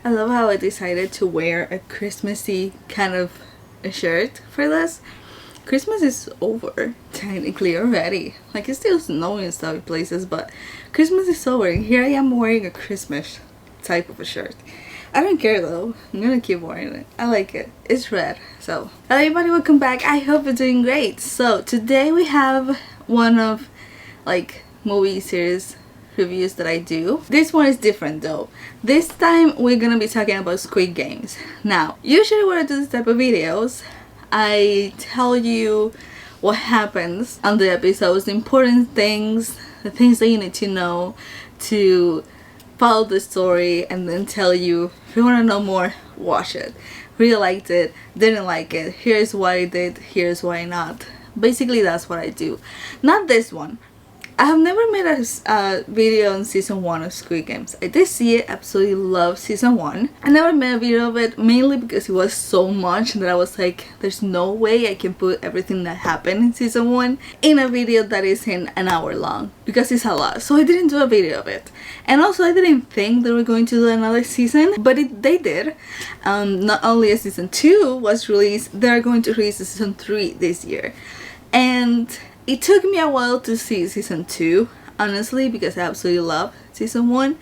I love how I decided to wear a Christmassy kind of a shirt for this. Christmas is over, technically, already. Like, it's still snowing in some places, but Christmas is over, and here I am wearing a Christmas type of a shirt. I don't care though, I'm gonna keep wearing it. I like it. It's red. So, hello everybody, welcome back. I hope you're doing great. So, today we have one of, like, movie series reviews that I do. This one is different though. This time we're gonna be talking about Squid Games. Now, usually when I do this type of videos, I tell you what happens on the episodes, the important things, the things that you need to know to follow the story, and then tell you if you want to know more, watch it. Really liked it, didn't like it, here's why I did, here's why not. Basically that's what I do. Not this one. I have never made a video on season 1 of Squid Games. I did see it, absolutely love season 1. I never made a video of it, mainly because it was so much that I was like, there's no way I can put everything that happened in season 1 in a video that is in an hour long, because it's a lot. So I didn't do a video of it. And also I didn't think they were going to do another season, but they did. Not only a season 2 was released, they're going to release a season 3 this year. And it took me a while to see season 2, honestly, because I absolutely love season 1.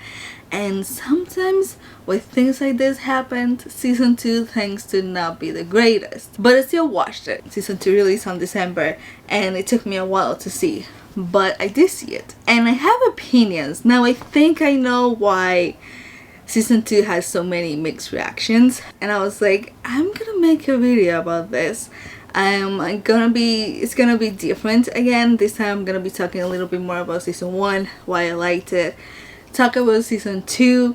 And sometimes when things like this happened, season 2 tends to not be the greatest. But I still watched it. Season 2 released on December, and it took me a while to see. But I did see it. And I have opinions. Now I think I know why season 2 has so many mixed reactions. And I was like, I'm gonna make a video about this. It's gonna be different again. This time I'm gonna be talking a little bit more about season 1, why I liked it, talk about season 2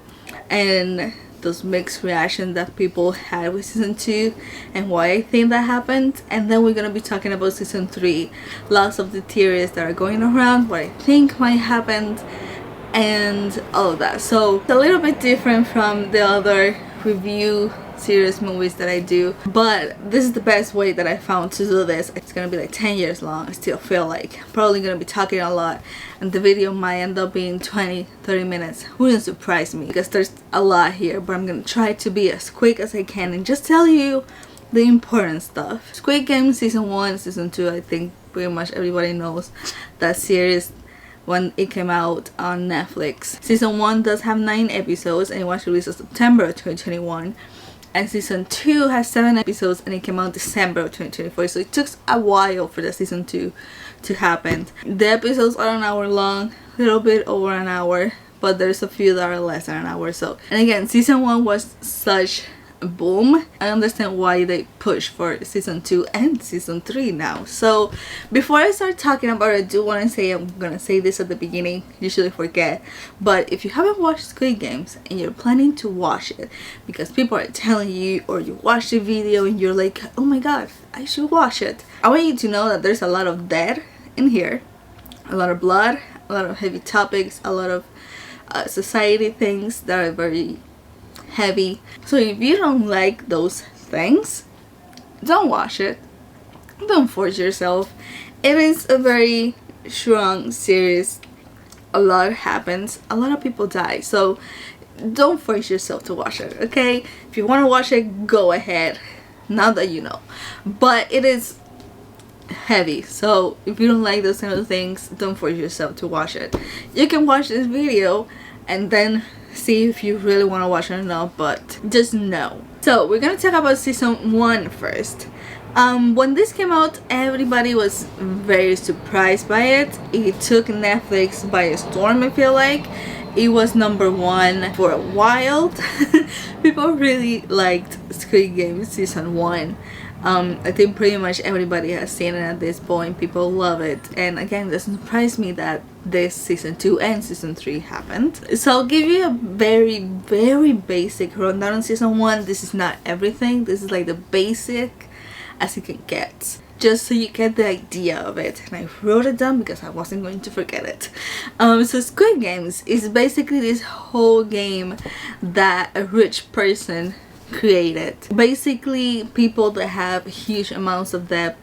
and those mixed reactions that people had with season 2 and why I think that happened. And then we're gonna be talking about season 3, lots of the theories that are going around, what I think might happen, and all of that. So it's a little bit different from the other review series movies that I do, but this is the best way that I found to do this. It's gonna be like 10 years long. I still feel like I'm probably gonna be talking a lot, and the video might end up being 20-30 minutes. Wouldn't surprise me, because there's a lot here, but I'm gonna try to be as quick as I can and just tell you the important stuff. Squid Game season 1, season 2, I think pretty much everybody knows that series when it came out on Netflix. Season 1 does have 9 episodes and it was released in September of 2021. And season 2 has 7 episodes and it came out December of 2024. So it took a while for the season 2 to happen. The episodes are an hour long, a little bit over an hour, but there's a few that are less than an hour. So, and again, season 1 was such a boom. I understand why they push for season 2 and season 3 now. So before I start talking about it, I do want to say, I'm gonna say this at the beginning, usually forget, but if you haven't watched Squid Games and you're planning to watch it because people are telling you, or you watch the video and you're like, oh my god, I should watch it, I want you to know that there's a lot of dead in here, a lot of blood, a lot of heavy topics, a lot of society things that are very heavy. So if you don't like those things, don't watch it. Don't force yourself. It is a very strong series. A lot happens, a lot of people die, so don't force yourself to watch it, okay? If you want to watch it, go ahead, now that you know. But it is heavy, so if you don't like those kind of things, don't force yourself to watch it. You can watch this video and then see if you really want to watch it or not, but just know. So we're gonna talk about season 1 first. When this came out, everybody was very surprised by it. It took Netflix by a storm, I feel like. It was #1 for a while. People really liked Squid Game season 1. I think pretty much everybody has seen it at this point. People love it, and again, it doesn't surprise me that this season 2 and season 3 happened. So I'll give you a very basic rundown on season 1. This is not everything, this is like the basic as it can get, just so you get the idea of it. And I wrote it down because I wasn't going to forget it. So Squid Games is basically this whole game that a rich person created. Basically people that have huge amounts of debt.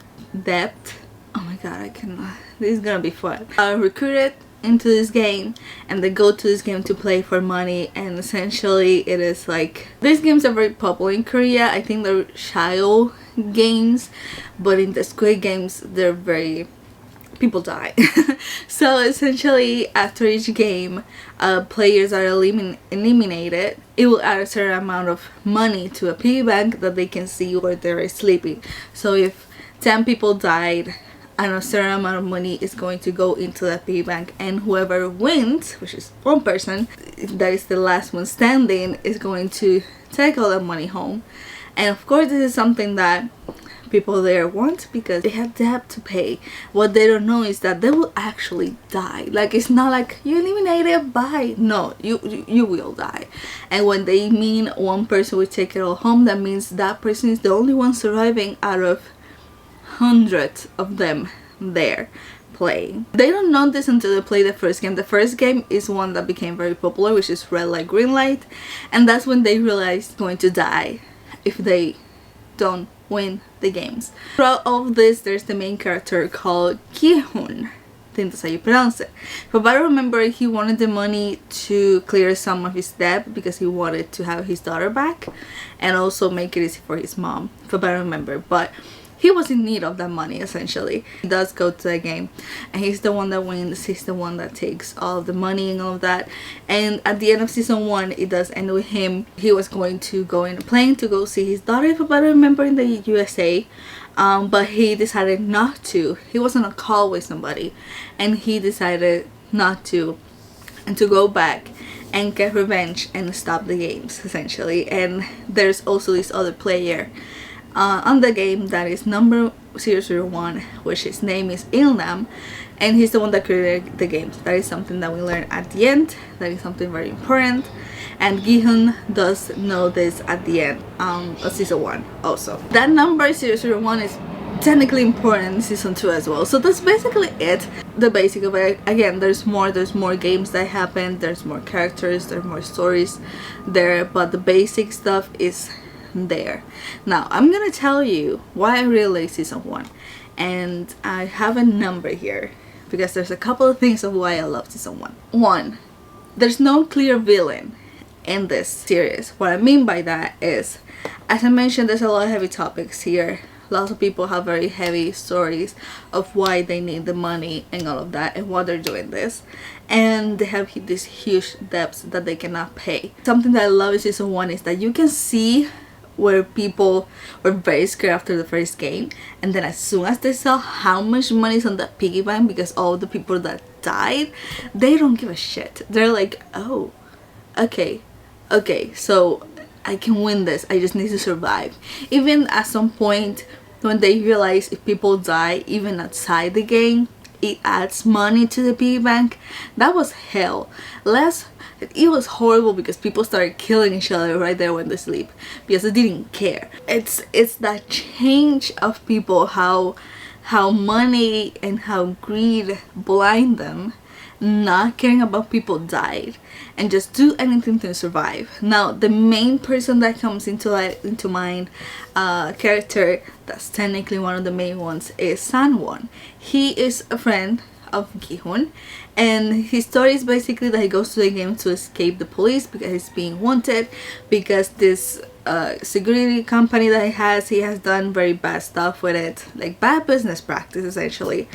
Oh my god, I cannot. This is gonna be fun. Recruited into this game, and they go to this game to play for money. And essentially it is like, these games are very popular in Korea. I think they're child games, but in the Squid Games they're very, people die. So essentially after each game, players are eliminated. It will add a certain amount of money to a piggy bank that they can see where they're sleeping. So if 10 people died, and a certain amount of money is going to go into that piggy bank, and whoever wins, which is one person, that is the last one standing, is going to take all that money home. And of course this is something that people there want, because they have debt to pay. What they don't know is that they will actually die. Like, it's not like you eliminated, bye. No, you will die. And when they mean one person will take it all home, that means that person is the only one surviving out of hundreds of them there playing. They don't know this until they play the first game. The first game is one that became very popular, which is red light, green light, and that's when they realize they're going to die if they don't win the games. Throughout all of this, there's the main character called Ki-hoon. I think that's how you pronounce it. But I remember he wanted the money to clear some of his debt because he wanted to have his daughter back, and also make it easy for his mom, if I remember. But he was in need of that money, essentially. He does go to the game, and he's the one that wins. He's the one that takes all of the money and all of that. And at the end of season 1, it does end with him. He was going to go in a plane to go see his daughter, if I remember, in the USA. But he decided not to. He was on a call with somebody, and he decided not to, and to go back and get revenge and stop the games, essentially. And there's also this other player on the game that is number 001, which his name is Ilnam, and he's the one that created the games. That is something that we learn at the end. That is something very important, and Gi-hun does know this at the end of season 1 also. That number 001 is technically important in season 2 as well. So that's basically it, the basic of it. Again, there's more games that happen, there's more characters, there's more stories there, but the basic stuff is there. Now I'm gonna tell you why I really like season 1, and I have a number here because there's a couple of things of why I love season 1. One, there's no clear villain in this series. What I mean by that is, as I mentioned, there's a lot of heavy topics here. Lots of people have very heavy stories of why they need the money and all of that, and why they're doing this, and they have these huge debts that they cannot pay. Something that I love in season 1 is that you can see where people were very scared after the first game, and then as soon as they saw how much money is on that piggy bank, because all the people that died, they don't give a shit. They're like, oh, okay, so I can win this, I just need to survive. Even at some point when they realize if people die even outside the game, it adds money to the piggy bank. That was hell. It was horrible because people started killing each other right there when they sleep because they didn't care. It's that change of people, how money and how greed blind them, not caring about people died, and just do anything to survive. Now the main person that comes into mind, character that's technically one of the main ones, is Sanwon. He is a friend of Gi-hun, and his story is basically that he goes to the game to escape the police because he's being wanted, because this security company that he has done very bad stuff with it, like bad business practice essentially,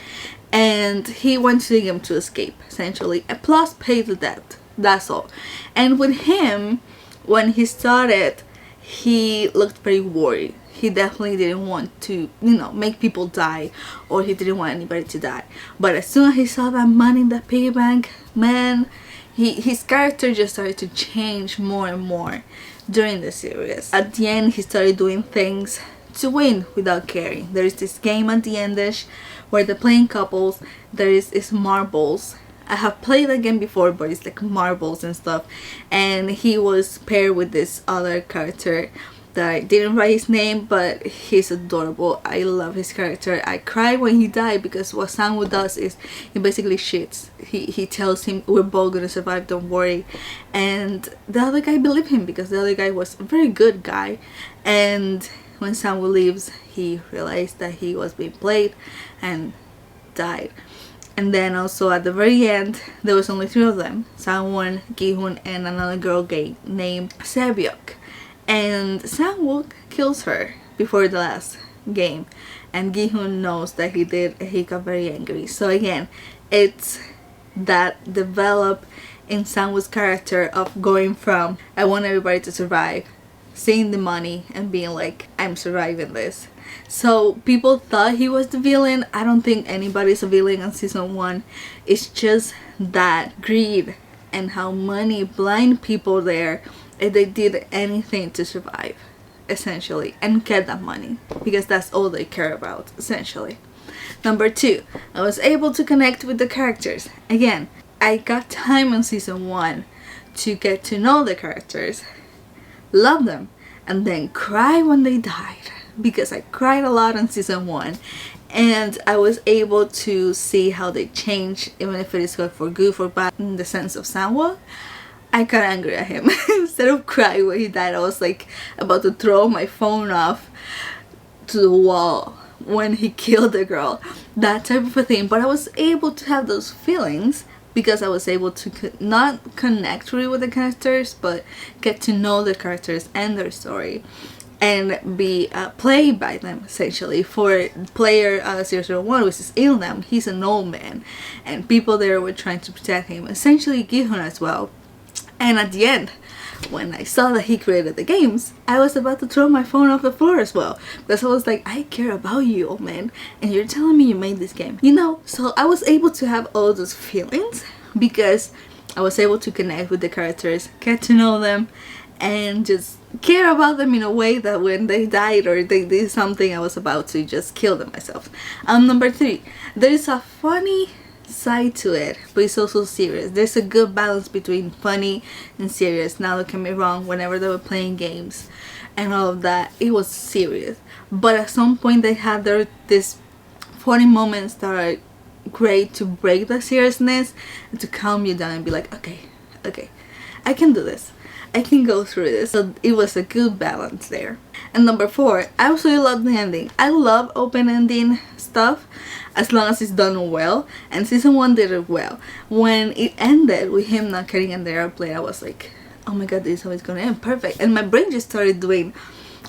and he went to the game to escape essentially, and plus pay the debt. That's all. And with him, when he started, he looked very worried. He definitely didn't want to, make people die, or he didn't want anybody to die. But as soon as he saw that money in the piggy bank, man, his character just started to change more and more during the series. At the end, he started doing things to win without caring. There is this game at the endish where they're playing couples. There is marbles. I have played that game before, but it's like marbles and stuff, and he was paired with this other character that I didn't write his name, but he's adorable. I love his character. I cried when he died because what Sangwoo does is he basically shits. He tells him, we're both gonna survive, don't worry, and the other guy believed him because the other guy was a very good guy. And when Sangwoo leaves, he realized that he was being played and died. And then also at the very end, there was only three of them: Sangwon, Gi-hun, and another girl named Sebyuk. And Sangwon kills her before the last game, and Gi-hun knows that he did, and he got very angry. So again, it's that develop in Sangwon's character of going from I want everybody to survive, seeing the money and being like, I'm surviving this. So people thought he was the villain. I don't think anybody's a villain on season 1. It's just that greed and how money blind people there, and they did anything to survive essentially and get that money because that's all they care about essentially. Number 2, I was able to connect with the characters. Again, I got time on season 1 to get to know the characters, love them, and then cry when they died, because I cried a lot on season 1, and I was able to see how they change, even if it is for good or bad. In the sense of Sangwon, I got angry at him. Instead of crying when he died, I was like about to throw my phone off to the wall when he killed the girl, that type of a thing. But I was able to have those feelings because I was able to not connect really with the characters, but get to know the characters and their story and be played by them essentially. For player 001, which is Ilnam, he's an old man and people there were trying to protect him, essentially Gi-hun as well. And at the end, when I saw that he created the games, I was about to throw my phone off the floor as well, because I was like, I care about you, old man, and you're telling me you made this game, you know? So I was able to have all those feelings because I was able to connect with the characters, get to know them, and just care about them in a way that when they died or they did something, I was about to just kill them myself. Number 3, there is a funny side to it, but it's also serious. There's a good balance between funny and serious. Now don't get me wrong, whenever they were playing games and all of that, it was serious, but at some point they had this funny moments that are great to break the seriousness and to calm you down and be like, okay, I can do this, I can go through this. So it was a good balance there. And number 4, I absolutely love the ending. I love open ending stuff as long as it's done well, and season 1 did it well. When it ended with him not getting in the airplane, I was like, oh my god, this is how it's gonna end, perfect. And my brain just started doing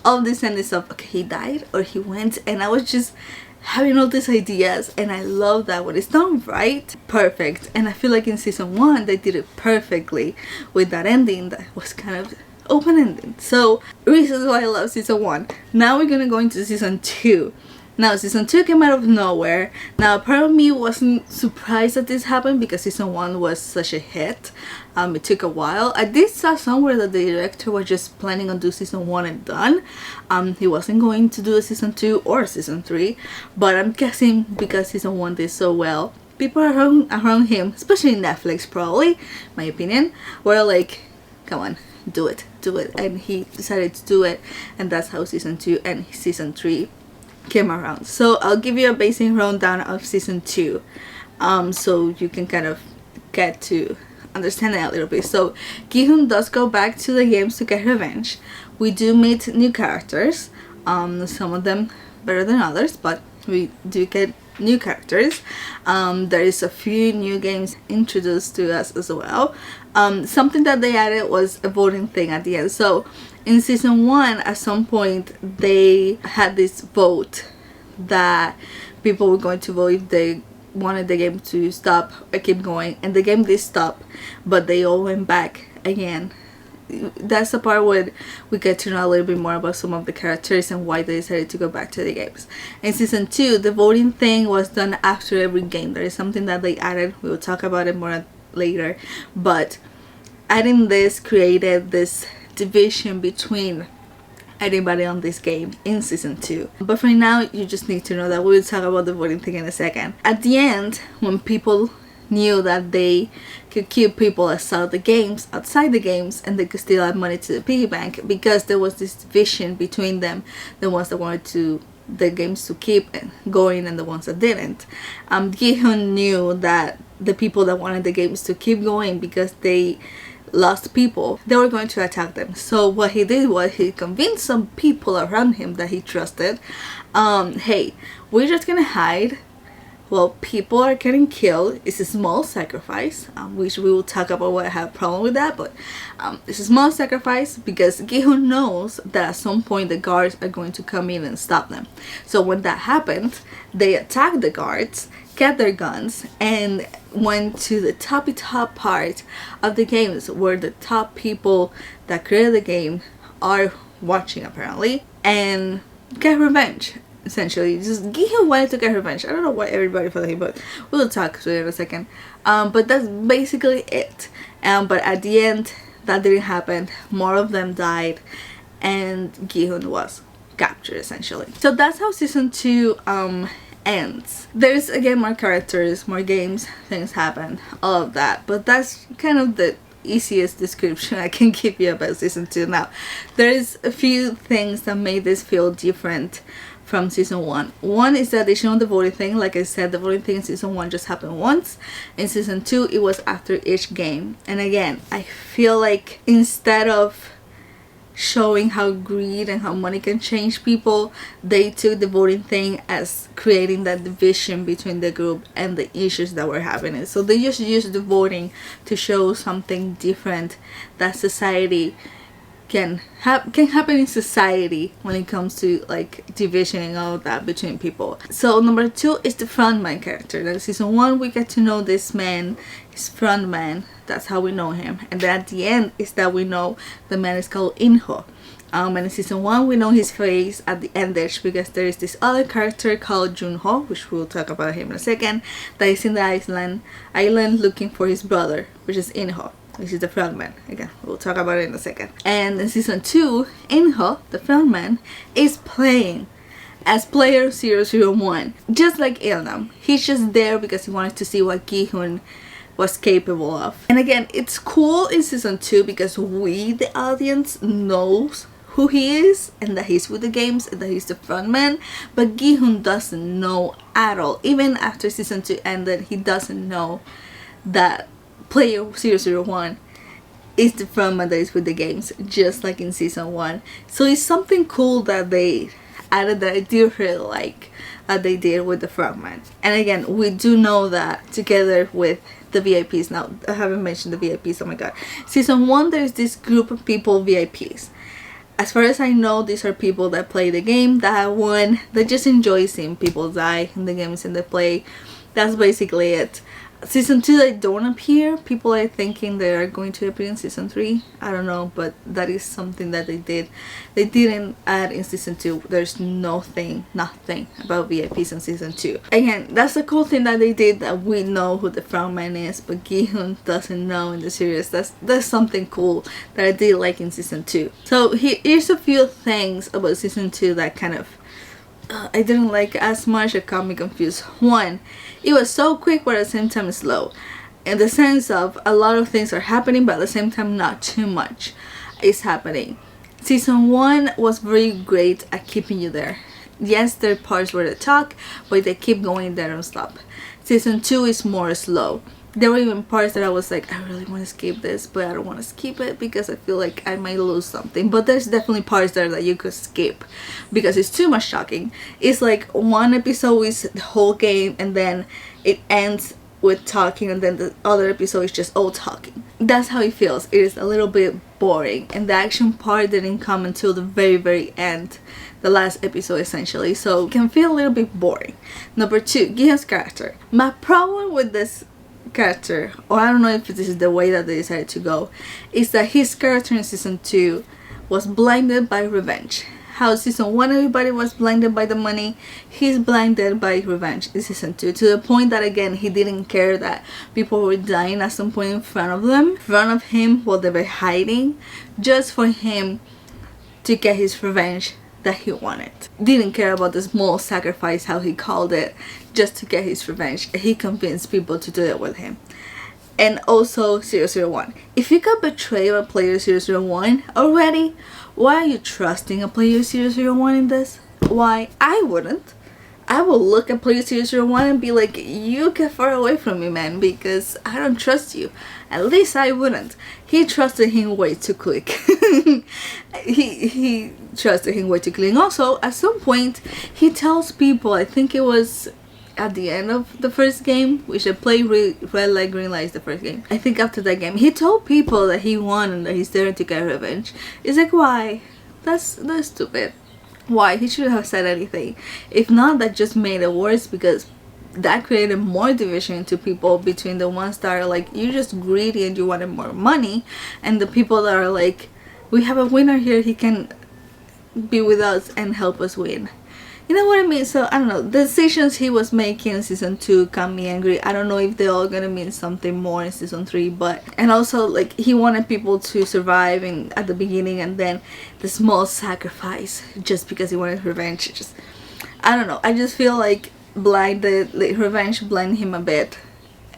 all this ending stuff. Okay, he died or he went, and I was just having all these ideas, and I love that when it's done right, perfect. And I feel like in season 1 they did it perfectly with that ending that was kind of open ending. So reasons why I love season 1. Now we're gonna go into season 2. Now season 2 came out of nowhere. Now part of me wasn't surprised that this happened because season 1 was such a hit. It took a while. I did saw somewhere that the director was just planning on doing season 1 and done. He wasn't going to do a season 2 or season 3, but I'm guessing because season 1 did so well, people around him, especially Netflix probably, my opinion, were like, come on, do it, and he decided to do it, and that's how season 2 and season 3 came around. So I'll give you a basic rundown of season 2, so you can kind of get to understand it a little bit. So Gi-hun does go back to the games to get revenge. We do meet new characters, some of them better than others, but we do get new characters. There is a few new games introduced to us as well. Something that they added was a voting thing at the end. So in season 1, at some point they had this vote that people were going to vote if they wanted the game to stop or keep going, and the game did stop, but they all went back again. That's the part where we get to know a little bit more about some of the characters and why they decided to go back to the games. In season 2, the voting thing was done after every game. That is something that they added. We will talk about it more later, but adding this created this division between everybody on this game in season 2. But for now, you just need to know that. We'll talk about the voting thing in a second. At the end, when people knew that they could keep people outside the games and they could still add money to the piggy bank, because there was this division between them, the ones that wanted to the games to keep going and the ones that didn't. Gi-hun knew that the people that wanted the games to keep going, because they lost people, they were going to attack them. So what he did was he convinced some people around him that he trusted, hey, we're just gonna hide well, people are getting killed. It's a small sacrifice, which we will talk about why I have a problem with that, but it's a small sacrifice because Gi-hun knows that at some point the guards are going to come in and stop them. So when that happened, they attacked the guards, get their guns, and went to the top part of the games where the top people that created the game are watching apparently, and get revenge. Essentially, just Gi-hun wanted to get revenge. I don't know why everybody felt like, but we'll talk to it in a second. But that's basically it. But at the end, that didn't happen. More of them died, and Gi-hun was captured essentially. So that's how season 2 ends. There's again more characters, more games, things happen, all of that. But that's kind of the easiest description I can give you about season 2. Now, there's a few things that made this feel different from season 1. One is the addition of the voting thing. Like I said, the voting thing in season 1 just happened once. In season 2, it was after each game. And again, I feel like instead of showing how greed and how money can change people, they took the voting thing as creating that division between the group and the issues that were happening. So they just used the voting to show something different that society can happen in society when it comes to like division and all of that between people. So number 2 is the frontman character. In season 1 we get to know this man, his frontman. That's how we know him. And then at the end is that we know the man is called Inho. And in season 1 we know his face at the endage because there is this other character called Junho, which we'll talk about him in a second, that is in the island looking for his brother, which is Inho, which is the frontman. Again, we'll talk about it in a second. And in season 2, Inho, the frontman, is playing as player 001, just like Ilnam. He's just there because he wanted to see what Gi-hun was capable of. And again, it's cool in season 2 because we, the audience, knows who he is and that he's with the games and that he's the frontman, but Gi-hun doesn't know at all. Even after season 2 ended, he doesn't know that player 001 is the frontman that is with the games, just like in season 1. So it's something cool that they added that I do really like that they did with the frontman. And again, we do know that together with the VIPs. Now, I haven't mentioned the VIPs, oh my god. Season 1, there's this group of people, VIPs. As far as I know, these are people that play the game, that won, that just enjoy seeing people die in the games and they play. That's basically it. Season 2, they don't appear. People are thinking they are going to appear in season 3. I don't know, but that is something that they did. They didn't add in season 2. There's nothing about VIPs in season 2. Again, that's the cool thing that they did, that we know who the frontman is, but Gi-hun doesn't know in the series. That's something cool that I did like in season 2. So here's a few things about season 2 that kind of I didn't like as much. It got me confused. One, it was so quick but at the same time slow, in the sense of a lot of things are happening but at the same time not too much is happening. Season 1 was very great at keeping you there. Yes, there are parts where they talk, but they keep going there and stop. Season 2 is more slow. There were even parts that I was like, I really want to skip this, but I don't want to skip it because I feel like I might lose something. But there's definitely parts there that you could skip because it's too much talking. It's like one episode is the whole game and then it ends with talking and then the other episode is just all talking. That's how it feels. It is a little bit boring, and the action part didn't come until the very end, the last episode essentially, so it can feel a little bit boring. Number 2, Gi-hun's character. My problem with this character, or I don't know if this is the way that they decided to go, is that his character in season 2 was blinded by revenge. How season 1 everybody was blinded by the money, he's blinded by revenge in season 2, to the point that again he didn't care that people were dying at some point in front of him while they were hiding, just for him to get his revenge that he wanted. Didn't care about the small sacrifice, how he called it, just to get his revenge. He convinced people to do it with him. And also 001. If you got betrayed by player 001 already, why are you trusting a player 001 in this? Why? I wouldn't. I will look at player 001 and be like, you get far away from me, man, because I don't trust you. At least I wouldn't. He trusted him way too quick. he trusted him way too quick. And also, at some point, he tells people, I think it was at the end of the first game, we should play red light green light is the first game. I think after that game he told people that he won and that he's there to get revenge. It's like, why? That's stupid. Why? He shouldn't have said anything. If not, that just made it worse, because that created more division to people between the ones that are like, you're just greedy and you wanted more money, and the people that are like, we have a winner here, he can be with us and help us win. You know what I mean? So I don't know, the decisions he was making in season 2 got me angry. I don't know if they're all gonna mean something more in season 3, but, and also like, he wanted people to survive at the beginning, and then the small sacrifice just because he wanted revenge. Just, I don't know, I just feel like revenge blinded him a bit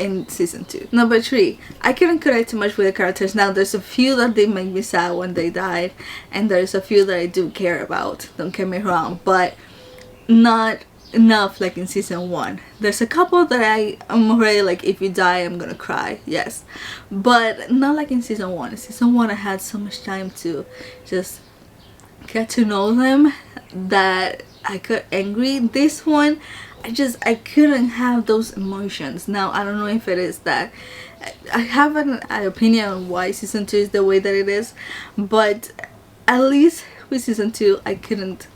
in season 2. Number 3, I couldn't connect too much with the characters. Now there's a few that did make me sad when they died, and there's a few that I do care about, don't get me wrong, but not enough like in season 1. There's a couple that I'm already like, if you die I'm gonna cry, yes, but not like in season 1. Season 1 I had so much time to just get to know them that I got angry. This one I couldn't have those emotions. Now I don't know if it is that I have an opinion on why season 2 is the way that it is, but at least with season 2 I couldn't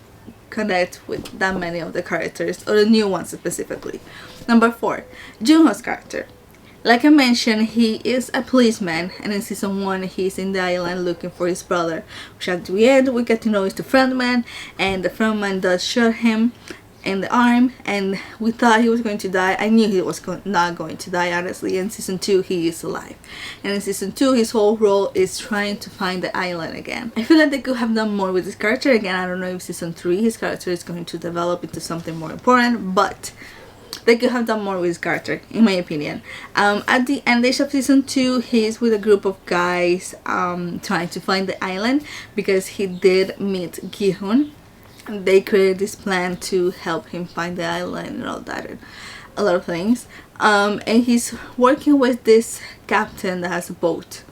connect with that many of the characters, or the new ones specifically. Number 4, Junho's character. Like I mentioned, he is a policeman, and in season 1 he's in the island looking for his brother, which at the end we get to know is the frontman, and the frontman does shoot him in the arm, and we thought he was going to die. I knew he was not going to die, honestly. In season 2 he is alive, and in season 2 his whole role is trying to find the island again. I feel like they could have done more with this character. Again, I don't know if season 3 his character is going to develop into something more important, but they could have done more with his character, in my opinion. At the end of season 2, he's with a group of guys trying to find the island, because he did meet Gi-hun. They created this plan to help him find the island and all that, and a lot of things. And he's working with this captain that has a boat.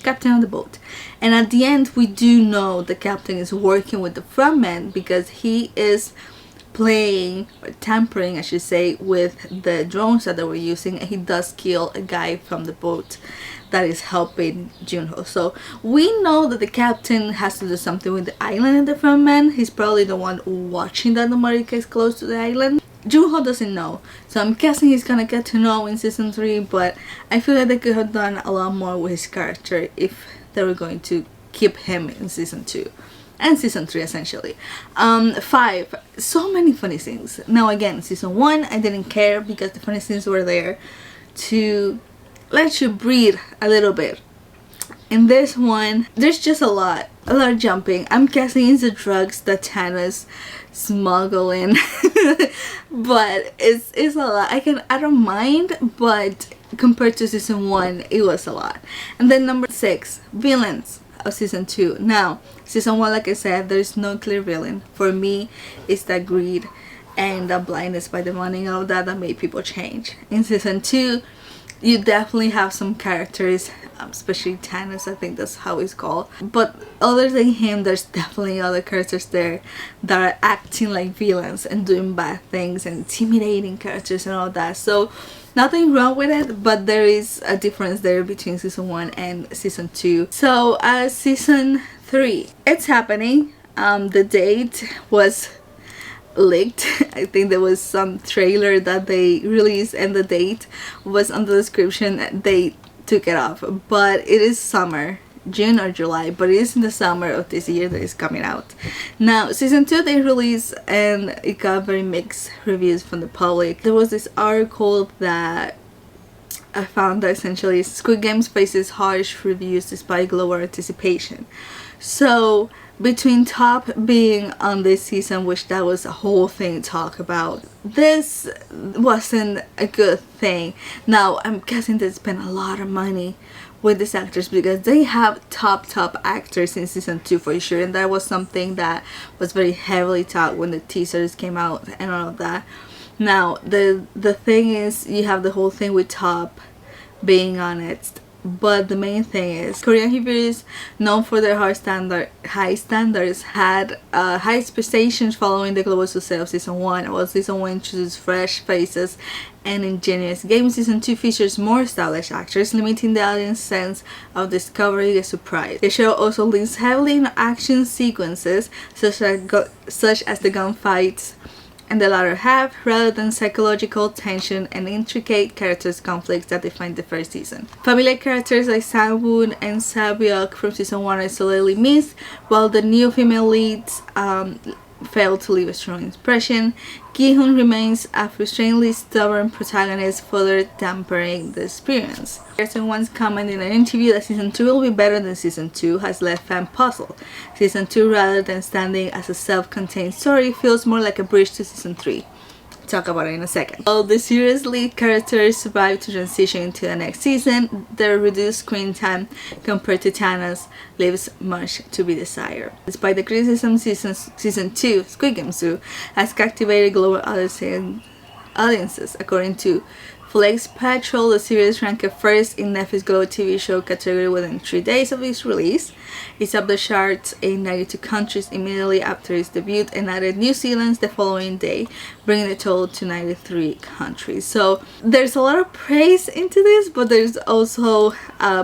Captain on the boat. And at the end we do know the captain is working with the frontman, because he is playing, or tampering I should say, with the drones that they were using, and he does kill a guy from the boat that is helping Junho. So we know that the captain has to do something with the island and the frontman. He's probably the one watching that nobody gets close to the island. Junho doesn't know, so I'm guessing he's gonna get to know in season 3, but I feel like they could have done a lot more with his character if they were going to keep him in season 2 and season 3 essentially. 5, so many funny scenes. Now again, season 1 I didn't care, because the funny scenes were there to let you breathe a little bit. In this one, there's just a lot of jumping. I'm guessing it's the drugs that Tana's smuggling, but it's a lot. I don't mind, but compared to season 1, it was a lot. And then number 6, villains of season 2. Now, season 1, like I said, there's no clear villain. For me, it's that greed and the blindness by the money and all that made people change. In season 2, you definitely have some characters, especially Tannis, I think that's how he's called. But other than him, there's definitely other characters there that are acting like villains and doing bad things and intimidating characters and all that. So nothing wrong with it, but there is a difference there between season 1 and season 2. So season 3, it's happening. The date was leaked. I think there was some trailer that they released and the date was on the description. They took it off, but it is summer, June or July, but it is in the summer of this year that is coming out. Now season 2 they released, and it got very mixed reviews from the public. There was this article that I found that essentially Squid Game faces harsh reviews despite global anticipation. So between Top being on this season, which that was a whole thing to talk about, this wasn't a good thing. Now I'm guessing they spent a lot of money with these actors, because they have top actors in season 2 for sure, and that was something that was very heavily talked when the teasers came out and all of that. Now the thing is, you have the whole thing with Top being on it, but the main thing is Korean heroes known for their high standards had high expectations following the global success of season 1. While season 1 introduced fresh faces and ingenious games, season 2 features more established actors, limiting the audience sense of discovery and surprise. The show also leans heavily in action sequences such as the gunfights in the latter half, rather than psychological tension and intricate characters conflicts that defined the first season. Familiar characters like Sang-woon and Sabyok from season 1 are solidly missed, while the new female leads failed to leave a strong impression. Gi-hun remains a frustratingly stubborn protagonist, further dampening the experience. Person once commented in an interview that season 2 will be better than season 2 has left fans puzzled. Season 2, rather than standing as a self-contained story, feels more like a bridge to season 3. Talk about it in a second. While the series' lead characters survive to transition into the next season, their reduced screen time compared to Tana's leaves much to be desired. Despite the criticism, season 2, Squid Game 2, has captivated global audiences. According to Flex Patrol, the series ranked first in Netflix Global TV Show category within 3 days of its release. It's up the charts in 92 countries immediately after its debut and added New Zealand the following day, bringing the total to 93 countries. So there's a lot of praise into this, but there's also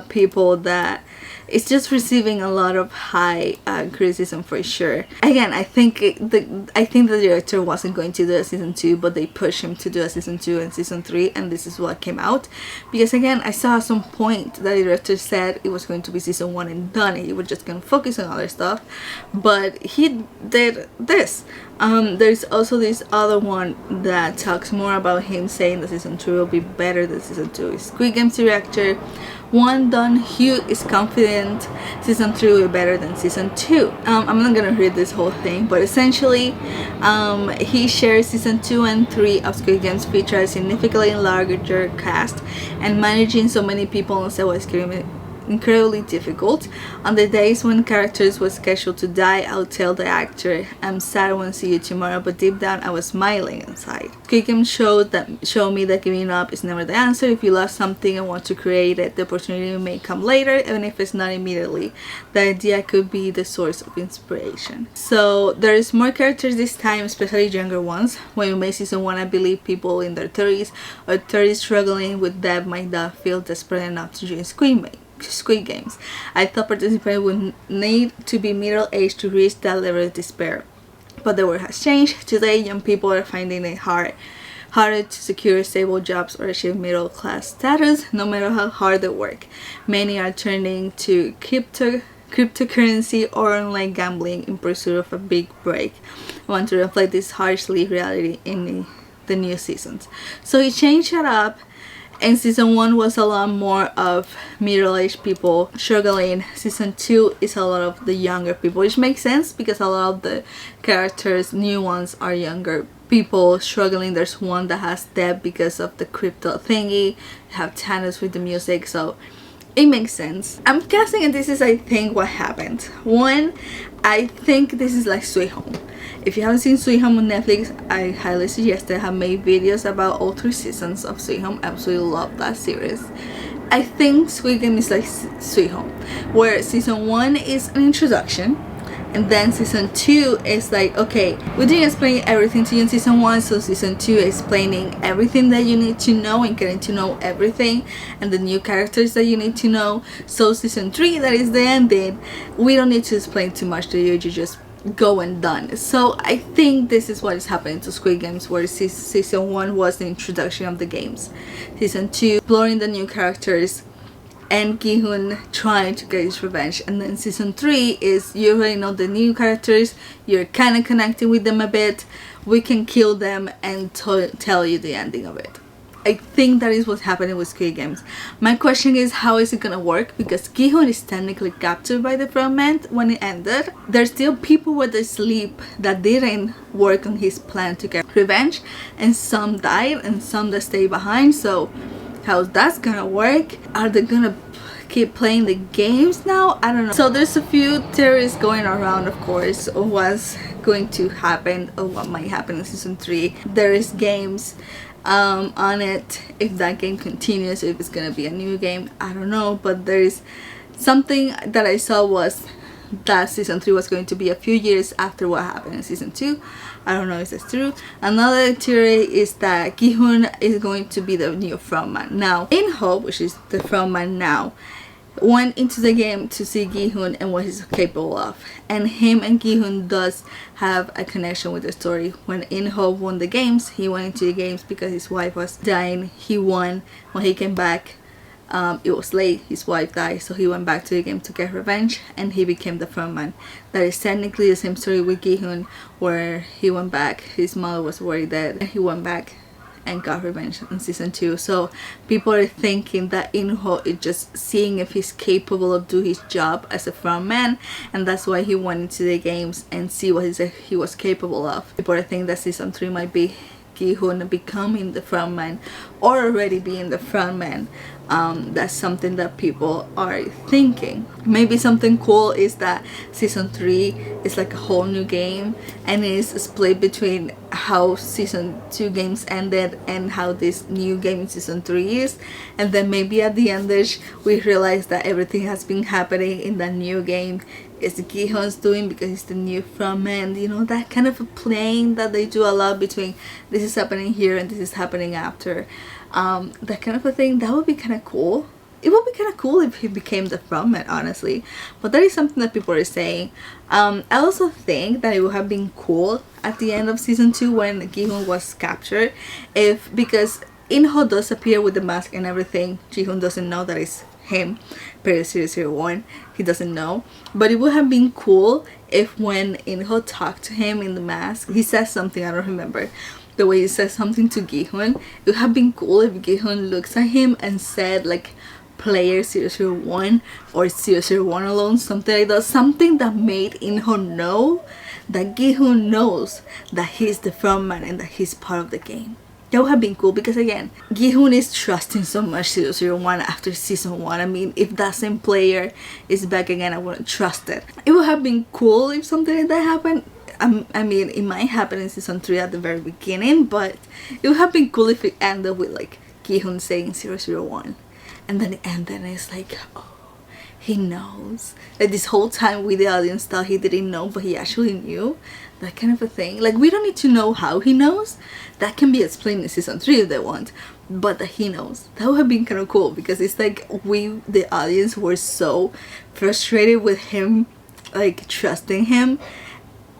people that it's just receiving a lot of high criticism for sure. Again, I think the director wasn't going to do a season 2, but they pushed him to do a season 2 and season 3, and this is what came out. Because again, I saw at some point that the director said it was going to be season 1 and done. He was just going to focus on other stuff, but he did this. There's also this other one that talks more about him saying that season 3 will be better than season 2. Squid Game's director Won Dong-hyuk is confident season 3 will be better than season 2. I'm not gonna read this whole thing, but essentially he shares season 2 and 3 of Squid Game's feature a significantly larger cast, and managing so many people on set was incredibly difficult. On the days when characters were scheduled to die, I'll tell the actor, "I'm sad I won't see you tomorrow," but deep down I was smiling inside. Squid Game showed me that giving up is never the answer. If you love something and want to create it, the opportunity may come later, even if it's not immediately. The idea could be the source of inspiration. So there is more characters this time, especially younger ones. When we made season 1, I believe people in their 30s or 30s struggling with debt might not feel desperate enough to join Squid Games. I thought participants would need to be middle-aged to reach that level of despair. But the world has changed. Today, young people are finding it harder to secure stable jobs or achieve middle-class status, no matter how hard they work. Many are turning to cryptocurrency or online gambling in pursuit of a big break. I want to reflect this harshly reality in the new seasons. So he changed it up. And season 1 was a lot more of middle-aged people struggling. Season 2 is a lot of the younger people, which makes sense because a lot of the characters, new ones, are younger people struggling. There's one that has debt because of the crypto thingy. You have Thanos with the music, so it makes sense. I'm guessing, and this is I think what happened. One, I think this is like Sweet Home. If you haven't seen Sweet Home on Netflix, I highly suggest it. I have made videos about all 3 seasons of Sweet Home. I absolutely love that series. I think Squid Game is like Sweet Home, where season 1 is an introduction, and then season 2 is like, okay, we didn't explain everything to you in season 1, so season 2 is explaining everything that you need to know and getting to know everything and the new characters that you need to know. So season 3, that is the ending, we don't need to explain too much to you, you just go and done. So I think this is what is happening to Squid Games, where season 1 was the introduction of the games, season 2 exploring the new characters and Gi-hun trying to get his revenge, and then season 3 is you already know the new characters, you're kind of connecting with them a bit, we can kill them and tell you the ending of it. I think that is what's happening with Squid Games. My question is, how is it gonna work? Because Gi-hun is technically captured by the fragment when it ended. There's still people with the sleep that didn't work on his plan to get revenge, and some died and some that stay behind. So how's that's gonna work? Are they gonna keep playing the games now? I don't know. So there's a few theories going around, of course, of what's going to happen or what might happen in season 3. There is games on it, if that game continues, if it's gonna be a new game, I don't know. But there is something that I saw was that season 3 was going to be a few years after what happened in season 2. I don't know if that's true. Another theory is that Gi-hun is going to be the new frontman. Now, In-ho, which is the frontman now, went into the game to see Gi-hun and what he's capable of. And him and Gi-hun does have a connection with the story. When In-ho won the games, he went into the games because his wife was dying. He won. When he came back, it was late, his wife died, so he went back to the game to get revenge, and he became the frontman. That is technically the same story with Gi-hun, where he went back, his mother was already dead, and he went back and got revenge in season 2. So people are thinking that In-ho is just seeing if he's capable of doing his job as a frontman, and that's why he went into the games and see what he was capable of. People are thinking that season 3 might be Gi-hun becoming the frontman or already being the frontman. That's something that people are thinking. Maybe something cool is that season 3 is like a whole new game and is split between how season 2 games ended and how this new game in season 3 is, and then maybe at the end we realize that everything has been happening in the new game is Gi-hun's doing because he's the new frontman. You know, that kind of a playing that they do a lot between this is happening here and this is happening after. That kind of a thing, that would be kind of cool. It would be kind of cool if he became the frontman, honestly. But that is something that people are saying. I also think that it would have been cool at the end of season 2 when Gi-hun was captured, because In-ho does appear with the mask and everything. Ji-hun doesn't know that it's him, Period 001. He doesn't know. But it would have been cool if when In-ho talked to him in the mask, he says something, I don't remember. The way he says something to Gi-hun, it would have been cool if Gi-hun looks at him and said like player 001 or 001 alone, something like that. Something that made In-ho know that Gi-hun knows that he's the frontman and that he's part of the game. That would have been cool because again, Gi-hun is trusting so much 001 after season 1. I mean, if that same player is back again, I wouldn't trust it. It would have been cool if something like that happened. I mean, it might happen in season 3 at the very beginning, but it would have been cool if it ended with like Gi-hun saying 001 and then it ended and it's like, oh, he knows. Like this whole time we the audience thought he didn't know, but he actually knew. That kind of a thing. Like, we don't need to know how he knows. That can be explained in season 3 if they want, but that he knows. That would have been kind of cool because it's like we the audience were so frustrated with him like trusting him,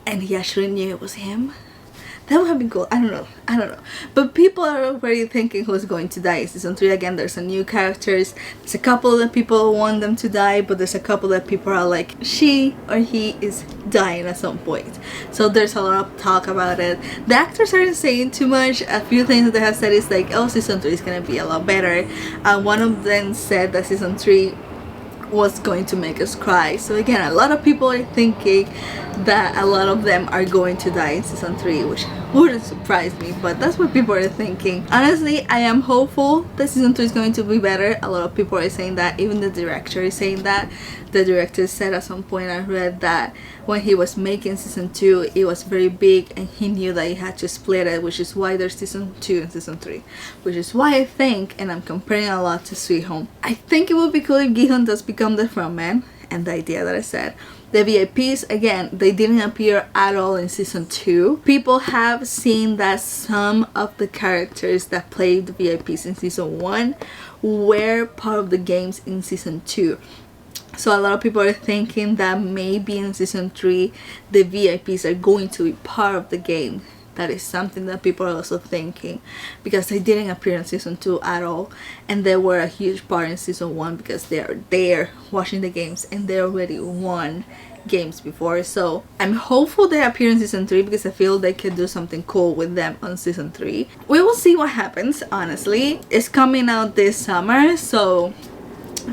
and he actually knew it was him. That would have been cool. I don't know. But people are already thinking who's going to die in season 3. Again, there's a new characters. There's a couple that people want them to die, but there's a couple that people are like, she or he is dying at some point. So there's a lot of talk about it. The actors aren't saying too much. A few things that they have said is like, oh, season 3 is gonna be a lot better. One of them said that season 3 was going to make us cry. So again, a lot of people are thinking that a lot of them are going to die in season 3, which wouldn't surprise me, but that's what people are thinking. Honestly, I am hopeful that season 3 is going to be better. A lot of people are saying that. Even the director is saying that. The director said at some point, I read that when he was making season 2, it was very big and he knew that he had to split it, which is why there's season 2 and season 3, which is why I think, and I'm comparing a lot to Sweet Home, I think it would be cool if Gi-hun does become the frontman. And the idea that I said, the VIPs, again, they didn't appear at all in season 2. People have seen that some of the characters that played the VIPs in season 1 were part of the games in season 2. So a lot of people are thinking that maybe in season 3 the VIPs are going to be part of the game. That is something that people are also thinking, because they didn't appear in season 2 at all, and they were a huge part in season 1 because they are there watching the games and they already won games before. So I'm hopeful they appear in season 3 because I feel they could do something cool with them on season 3. We will see what happens, honestly. It's coming out this summer, so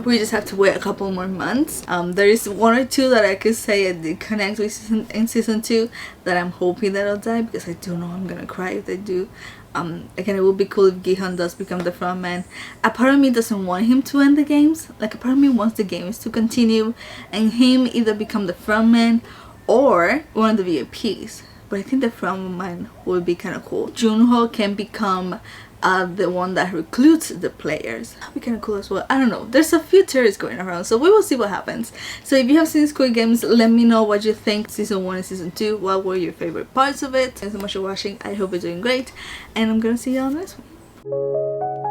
we just have to wait a couple more months. There is one or two that I could say I did connect with in season 2 that I'm hoping that'll die, because I do know I'm gonna cry if they do. Again, it would be cool if Gi-hun does become the frontman. A part of me doesn't want him to end the games. Like, a part of me wants the games to continue and him either become the frontman or one of the VIPs. But I think the frontman would be kind of cool. Junho can become the one that recruits the players. That'd be kind of cool as well. I don't know, there's a few theories going around, so we will see what happens. So if you have seen Squid Games, let me know what you think. Season 1 and season 2, what were your favorite parts of it? Thanks so much for watching. I hope you're doing great, and I'm gonna see you on this one.